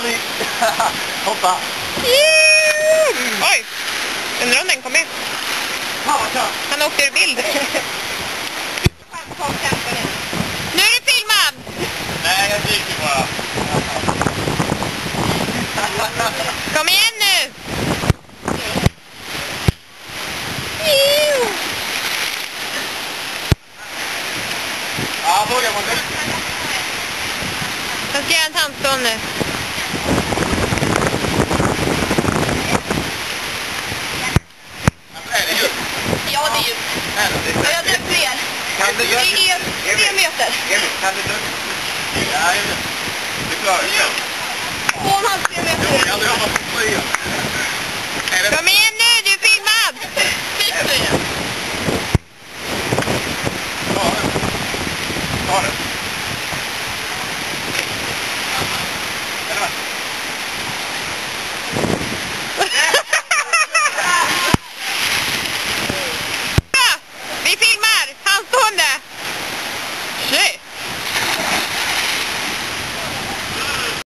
kör vi! Hoppa! Oj! Undrar om den kom med. Han åkte ur bild. Nu är det filmad! Nej, jag dyker bara. Kom igen nu! Ja, fråga man det. Jag ska göra en handstånd nu. Är det djupt? Ja, det är djupt. Jag döpte fel. Kan du Det är 3 meter. Kan du döpa? Ja, du klarar det. 2,5 meter. Jag hoppas på 4.